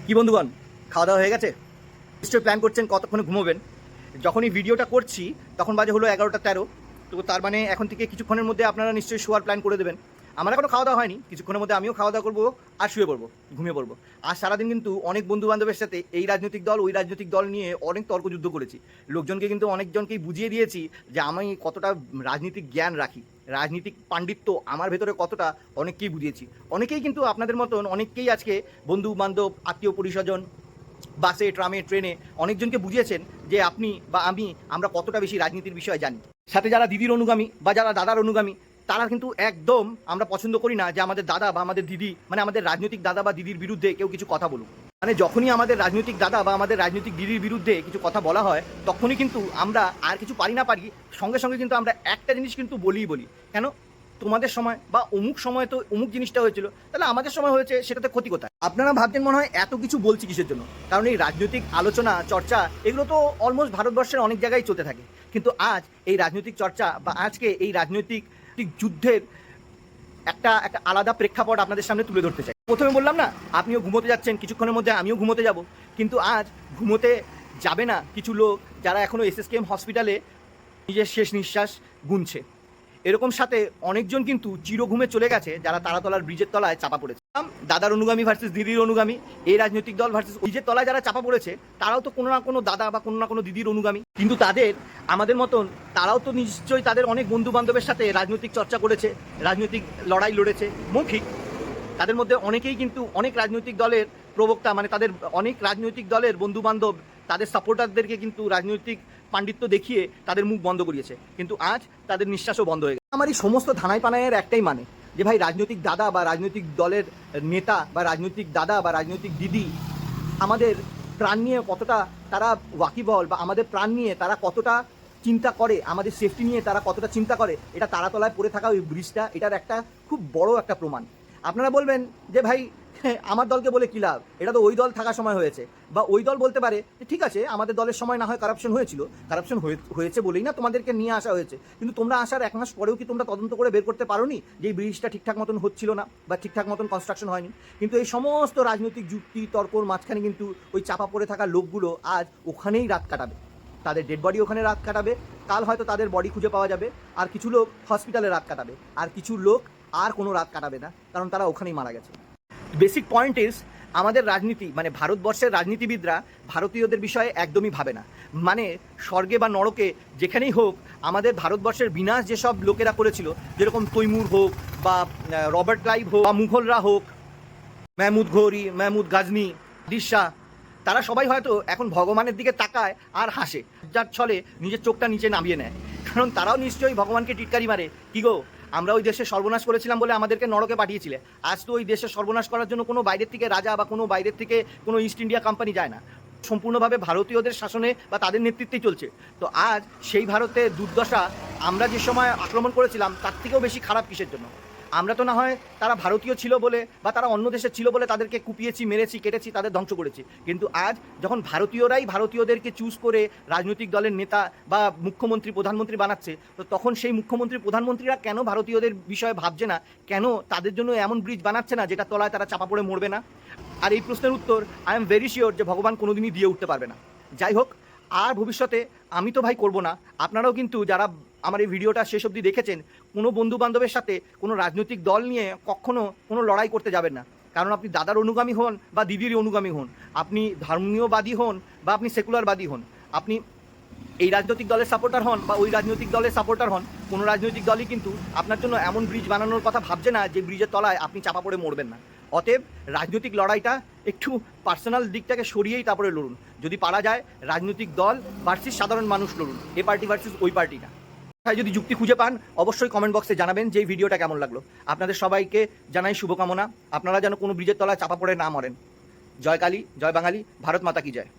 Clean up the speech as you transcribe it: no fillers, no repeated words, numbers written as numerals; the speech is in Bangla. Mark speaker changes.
Speaker 1: কি বন্ধুগণ, খাওয়া দাওয়া হয়ে গেছে? নিশ্চয়ই প্ল্যান করছেন কতক্ষণে ঘুমোবেন। যখনই ভিডিওটা করছি তখন বাজে হলো 11:13। তো তার মানে এখন থেকে কিছুক্ষণের মধ্যে আপনারা নিশ্চয়ই শোয়ার প্ল্যান করে দেবেন। আমার এখনও খাওয়া দাওয়া হয়নি, কিছুক্ষণের মধ্যে আমিও খাওয়া দাওয়া করবো আর শুয়ে পড়বো, ঘুমিয়ে পড়বো। আর সারাদিন কিন্তু অনেক বন্ধু বান্ধবের সাথে এই রাজনৈতিক দল ওই রাজনৈতিক দল নিয়ে অনেক তর্কযুদ্ধ করেছি। লোকজনকে কিন্তু অনেকজনকেই বুঝিয়ে দিয়েছি যে আমি কতটা রাজনীতিক জ্ঞান রাখি, রাজনীতিক পাণ্ডিত্য আমার ভেতরে কতটা, অনেককেই বুঝিয়েছি। অনেকেই কিন্তু আপনাদের মতন অনেককেই আজকে বন্ধু বান্ধব আত্মীয় পরিস্বজন বাসে ট্রামে ট্রেনে অনেকজনকে বুঝিয়েছেন যে আপনি বা আমরা কতটা বেশি রাজনীতির বিষয়ে জানি। সাথে যারা দিদির অনুগামী বা যারা দাদার অনুগামী তারা কিন্তু একদম আমরা পছন্দ করি না যে আমাদের দাদা বা আমাদের দিদি, মানে আমাদের রাজনৈতিক দাদা বা দিদির বিরুদ্ধে কেউ কিছু কথা বলুক। মানে যখনই আমাদের রাজনৈতিক দাদা বা আমাদের রাজনৈতিক দিদির বিরুদ্ধে কিছু কথা বলা হয় তখনই কিন্তু আমরা আর কিছু পারি না পারি সঙ্গে সঙ্গে কিন্তু আমরা একটা জিনিস কিন্তু বলি কেন তোমাদের সময় বা অমুক সময় তো অমুক জিনিসটা হয়েছিল, তাহলে আমাদের সময় হয়েছে, সেটাতে ক্ষতি কোথায়? আপনারা ভাবছেন মনে হয় এত কিছু বলছি কিসের জন্য, কারণ এই রাজনৈতিক আলোচনা চর্চা এগুলো তো অলমোস্ট ভারতবর্ষের অনেক জায়গায় চলতে থাকে। কিন্তু আজ এই রাজনৈতিক চর্চা বা আজকে এই রাজনৈতিক যুদ্ধের একটা একটা আলাদা প্রেক্ষাপট আপনাদের সামনে তুলে ধরতে চাই। প্রথমে বললাম না, আপনিও ঘুমোতে যাচ্ছেন, কিছুক্ষণের মধ্যে আমিও ঘুমোতে যাব। কিন্তু আজ ঘুমোতে যাবে না কিছু লোক যারা এখনও SSKM হসপিটালে নিজের শেষ নিঃশ্বাস গুনছে। এরকম সাথে অনেকজন কিন্তু চিরঘুমে চলে গেছে যারা তারাতলার ব্রিজের তলায় চাপা পড়েছে। দাদার অনুগামী ভার্সেস দিদির অনুগামী, এই রাজনৈতিক দল ভার্সেস ব্রিজের তলায় যারা চাপা পড়েছে তারাও তো কোনো না কোনো দাদা বা কোনো না কোনো দিদির অনুগামী। কিন্তু তাদের আমাদের মতন তারাও তো নিশ্চয়ই তাদের অনেক বন্ধু বান্ধবের সাথে রাজনৈতিক চর্চা করেছে, রাজনৈতিক লড়াই লড়েছে মৌখিক। তাদের মধ্যে অনেকেই কিন্তু অনেক রাজনৈতিক দলের প্রবক্তা, মানে তাদের অনেক রাজনৈতিক দলের বন্ধু বান্ধব তাদের সাপোর্টারদেরকে কিন্তু রাজনৈতিক পাণ্ডিত্য দেখিয়ে তাদের মুখ বন্ধ করিয়েছে, কিন্তু আজ তাদের নিঃশ্বাসও বন্ধ হয়ে গেছে। আমার এই সমস্ত ধানাই পানাইয়ের একটাই মানে যে ভাই, রাজনৈতিক দাদা বা রাজনৈতিক দলের নেতা বা রাজনৈতিক দাদা বা রাজনৈতিক দিদি আমাদের প্রাণ নিয়ে কতটা তারা ওয়াকিবল বা আমাদের প্রাণ নিয়ে তারা কতটা চিন্তা করে, আমাদের সেফটি নিয়ে তারা কতটা চিন্তা করে, এটা তারাতলায় পড়ে থাকা ওই ব্রিজটা এটার একটা খুব বড় একটা প্রমাণ। আপনারা বলবেন যে ভাই আমার দলকে বলে কী লাভ, এটা তো ওই দল থাকার সময় হয়েছে। বা ওই দল বলতে পারে যে ঠিক আছে, আমাদের দলের সময় না হয় কারাপশন হয়েছিল, কারাপশন হয়েছে বলেই না তোমাদেরকে নিয়ে আসা হয়েছে, কিন্তু তোমরা আসার 1 মাস পরেও কি তোমরা তদন্ত করে বের করতে পারোনি যে এই ব্রিজটা ঠিকঠাক মতন হচ্ছিল না বা ঠিকঠাক মতন কনস্ট্রাকশন হয়নি? কিন্তু এই সমস্ত রাজনৈতিক যুক্তি তর্কর মাঝখানে কিন্তু ওই চাপা পড়ে থাকা লোকগুলো আজ ওখানেই রাত কাটাবে, তাদের ডেড বডি ওখানে রাত কাটাবে, কাল হয়তো তাদের বডি খুঁজে পাওয়া যাবে, আর কিছু লোক হসপিটালে রাত কাটাবে, আর কিছু লোক আর কোনো রাত কাটাবে না, কারণ তারা ওখানেই মারা গেছে। বেসিক পয়েন্ট ইজ, আমাদের রাজনীতি মানে ভারতবর্ষের রাজনীতিবিদরা ভারতীয়দের বিষয়ে একদমই ভাবে না। মানে স্বর্গে বা নরকে যেখানেই হোক, আমাদের ভারতবর্ষের বিনাশ যেসব লোকেরা করেছিল, যেরকম তৈমুর হোক বা রবার্ট ক্লাইভ হোক বা মুঘলরা হোক, মেহমুদ ঘৌরি, মেহমুদ গাজনি, শাহ, তারা সবাই হয়তো এখন ভগবানের দিকে তাকায় আর হাসে, যার ছলে নিজের চোখটা নিচে নামিয়ে নেয়, কারণ তারাও নিশ্চয়ই ভগবানকে টিটকারি মারে, কি গো আমরা ওই দেশে সর্বনাশ করেছিলাম বলে আমাদেরকে নরকে পাঠিয়েছিলে। আজ তো ওই দেশে সর্বনাশ করার জন্য কোনো বাইরের থেকে রাজা বা কোনো বাইরের থেকে কোনো ইস্ট ইন্ডিয়া কোম্পানি যায় না, সম্পূর্ণভাবে ভারতীয়দের শাসনে বা তাদের নেতৃত্বেই চলছে। তো আজ সেই ভারতের দুর্দশা আমরা যে সময় আক্রমণ করেছিলাম তার থেকেও বেশি খারাপ কিসের জন্য? আমরা তো না হয় তারা ভারতীয় ছিল বলে বা তারা অন্য দেশে ছিল বলে তাদেরকে কুপিয়েছি, মেরেছি, কেটেছি, তাদের ধ্বংস করেছি, কিন্তু আজ যখন ভারতীয়রাই ভারতীয়দেরকে চুজ করে রাজনৈতিক দলের নেতা বা মুখ্যমন্ত্রী প্রধানমন্ত্রী বানাচ্ছে, তো তখন সেই মুখ্যমন্ত্রী প্রধানমন্ত্রীরা কেন ভারতীয়দের বিষয়ে ভাবছে না, কেন তাদের জন্য এমন ব্রিজ বানাচ্ছে না যেটা তলায় তারা চাপা পড়ে মরবে না? আর এই প্রশ্নের উত্তর আই এম ভেরি শিওর যে ভগবান কোনোদিনই দিয়ে উঠতে পারবে না। যাই হোক, আর ভবিষ্যতে আমি তো ভাই করবো না, আপনারাও কিন্তু যারা আমার এই ভিডিওটা শেষ অবধি দেখেছেন, কোনো বন্ধু বান্ধবের সাথে কোনো রাজনৈতিক দল নিয়ে কখনো কোনো লড়াই করতে যাবেন না, কারণ আপনি দাদার অনুগামী হন বা দিদির অনুগামী হন, আপনি ধর্মীয়বাদী হন বা আপনি সেকুলারবাদী হন, আপনি এই রাজনৈতিক দলের সাপোর্টার হন বা ওই রাজনৈতিক দলের সাপোর্টার হন, কোনো রাজনৈতিক দলই কিন্তু আপনার জন্য এমন ব্রিজ বানানোর কথা ভাবছে না যে ব্রিজের তলায় আপনি চাপা পড়ে মরবেন না। অতএব রাজনৈতিক লড়াইটা একটু পার্সোনাল দিকটাকে সরিয়েই তারপরে লড়ুন, যদি পারা যায় রাজনৈতিক দল ভার্সেস সাধারণ মানুষ লড়ুন, এ পার্টি ভার্সেস ওই পার্টি না। তাই যদি যুক্তি খুঁজে পান অবশ্যই কমেন্ট বক্সে জানাবেন যে এই ভিডিওটা কেমন লাগলো। আপনাদের সবাইকে জানাই শুভকামনা, আপনারা যেন কোনো ব্রিজের তলায় চাপা পড়ে না মরেন। জয় কালী, জয় বাঙালি, ভারত মাতা কি জয়।